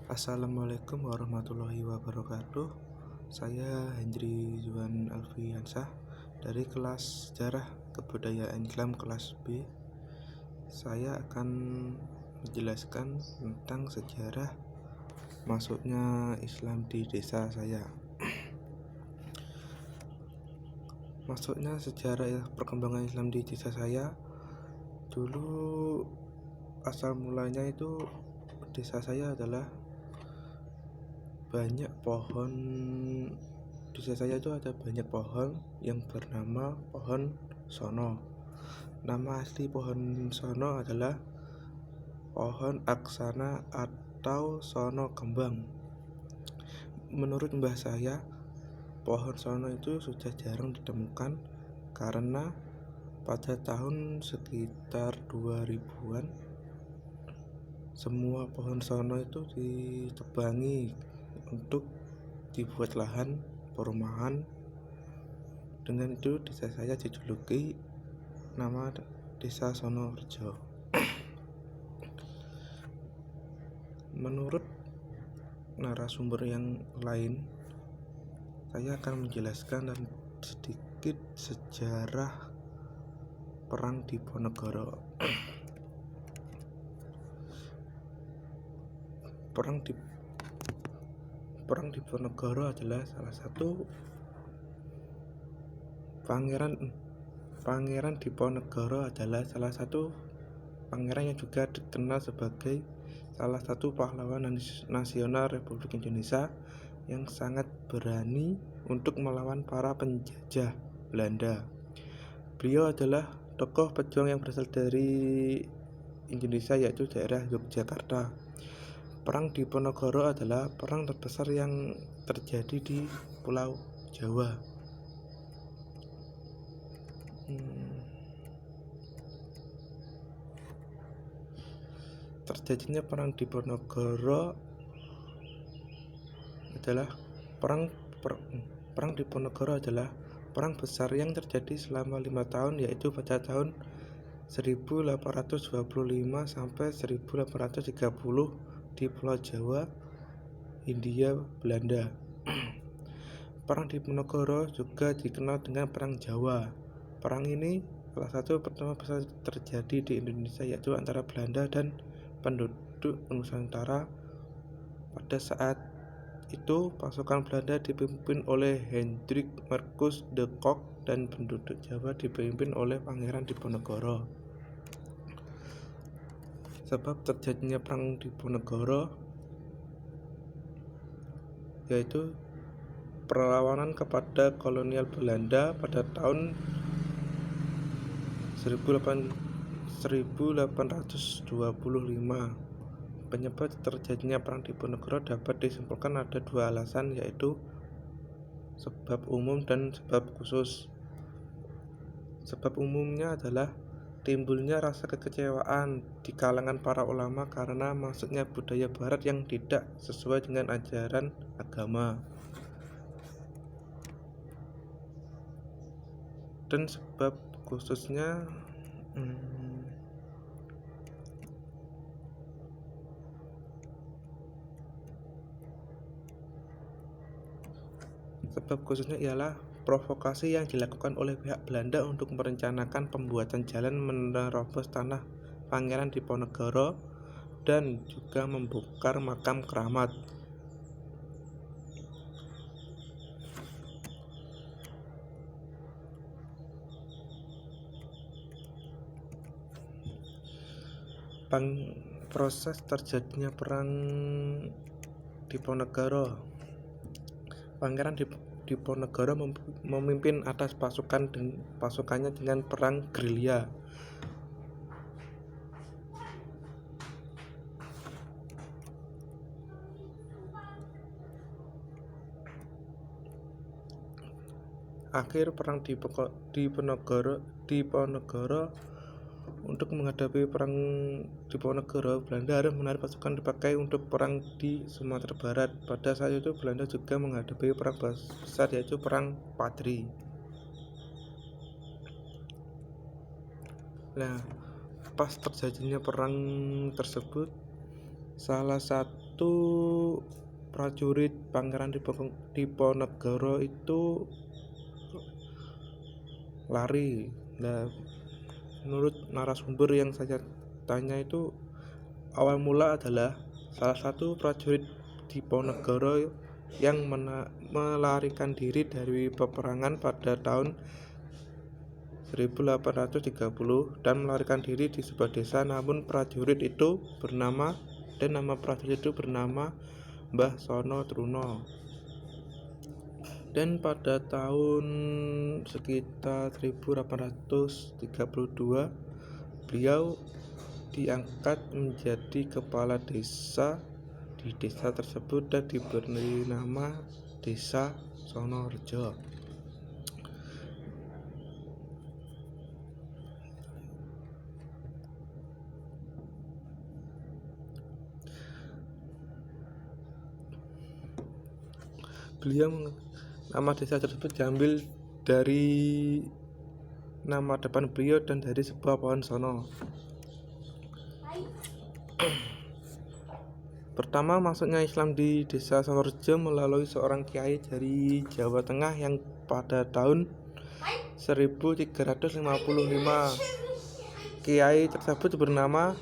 Assalamualaikum warahmatullahi wabarakatuh. Saya Hendri Juan Alfiansah dari kelas Sejarah Kebudayaan Islam kelas B. Saya akan menjelaskan tentang sejarah masuknya Islam di desa saya. Masuknya sejarah perkembangan Islam di desa saya, dulu asal mulanya itu desa saya adalah banyak pohon. Desa saya itu ada banyak pohon yang bernama pohon sono. Nama asli pohon sono adalah pohon aksana atau sono kembang. Menurut mbah saya, pohon sono itu sudah jarang ditemukan karena pada tahun sekitar 2000-an semua pohon sono itu ditebangi untuk dibuat lahan perumahan. Dengan itu desa saya dijuluki nama Desa Sonorejo. Menurut narasumber yang lain, saya akan menjelaskan dan sedikit sejarah Perang Diponegoro. Perang Diponegoro adalah salah satu Pangeran Diponegoro adalah salah satu pangeran yang juga dikenal sebagai salah satu pahlawan nasional Republik Indonesia yang sangat berani untuk melawan para penjajah Belanda. Beliau adalah tokoh pejuang yang berasal dari Indonesia, yaitu daerah Yogyakarta. Perang Diponegoro adalah perang terbesar yang terjadi di Pulau Jawa. Terjadinya Perang Diponegoro adalah Perang Diponegoro adalah perang besar yang terjadi selama 5 tahun, yaitu pada tahun 1825 sampai 1830 di Pulau Jawa, Hindia Belanda. Perang Diponegoro juga dikenal dengan Perang Jawa. Perang ini salah satu pertama besar terjadi di Indonesia, yaitu antara Belanda dan penduduk Nusantara. Pada saat itu pasukan Belanda dipimpin oleh Hendrik Marcus de Kock dan penduduk Jawa dipimpin oleh Pangeran Diponegoro. Sebab terjadinya Perang Diponegoro yaitu perlawanan kepada kolonial Belanda pada tahun 1825. Penyebab terjadinya Perang Diponegoro dapat disimpulkan ada dua alasan, yaitu sebab umum dan sebab khusus. Sebab umumnya adalah timbulnya rasa kekecewaan di kalangan para ulama karena masuknya budaya barat yang tidak sesuai dengan ajaran agama. Dan sebab khususnya ialah provokasi yang dilakukan oleh pihak Belanda untuk merencanakan pembuatan jalan menerobos tanah Pangeran Diponegoro dan juga membongkar makam keramat. Proses terjadinya Perang Diponegoro. Pangeran Diponegoro memimpin atas pasukannya dengan perang gerilya. Akhir Perang Diponegoro. Untuk menghadapi Perang Diponegoro, Belanda harus menarik pasukan dipakai untuk perang di Sumatera Barat. Pada saat itu Belanda juga menghadapi perang besar, yaitu Perang Padri. Nah, pas terjadinya perang tersebut, salah satu satu prajurit Pangeran Diponegoro itu lari. Nah, menurut narasumber yang saya tanya itu, awal mula adalah salah satu prajurit Diponegoro yang melarikan diri dari peperangan pada tahun 1830 dan melarikan diri di sebuah desa. Namun nama prajurit itu bernama Mbah Sono Truno. Dan pada tahun sekitar 1832 beliau diangkat menjadi kepala desa di desa tersebut dan diberi nama Desa Sonorejo. Nama desa tersebut diambil dari nama depan beliau dan dari sebuah pohon sono. Pertama masuknya Islam di desa Sonorejo melalui seorang kiai dari Jawa Tengah yang pada tahun 1355. Kiai tersebut bernama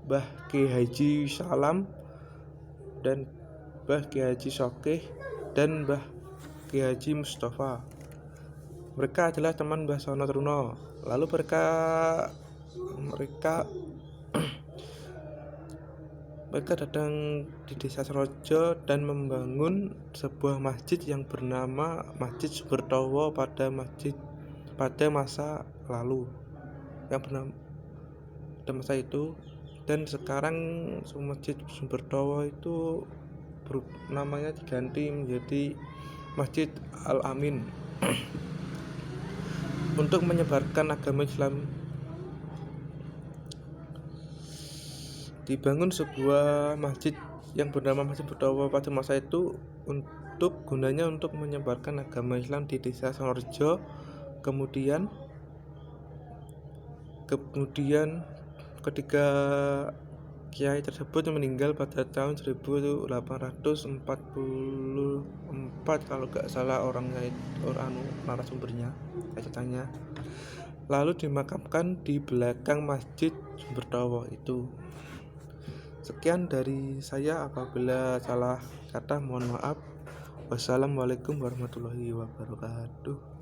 Mbah Ki Haji Salam dan Mbah Ki Haji Sokih dan Mbah Ki Haji Mustafa. Mereka adalah teman Mbah Sono Truno. Lalu mereka datang di desa Sonorejo dan membangun sebuah masjid yang bernama Masjid Sumbertowo pada masa lalu, yang bernama pada masa itu. Dan sekarang Masjid Sumbertowo itu namanya diganti menjadi Masjid Al-Amin. Untuk menyebarkan agama Islam, dibangun sebuah masjid yang bernama Masjid Sumbertowo pada masa itu gunanya untuk menyebarkan agama Islam di desa Sonorejo. Kemudian ketika kiai tersebut meninggal pada tahun 1844 kalau gak salah narasumbernya saya tanya, lalu dimakamkan di belakang Masjid Sumbertowo itu. Sekian dari saya, apabila salah kata mohon maaf. Wassalamualaikum warahmatullahi wabarakatuh.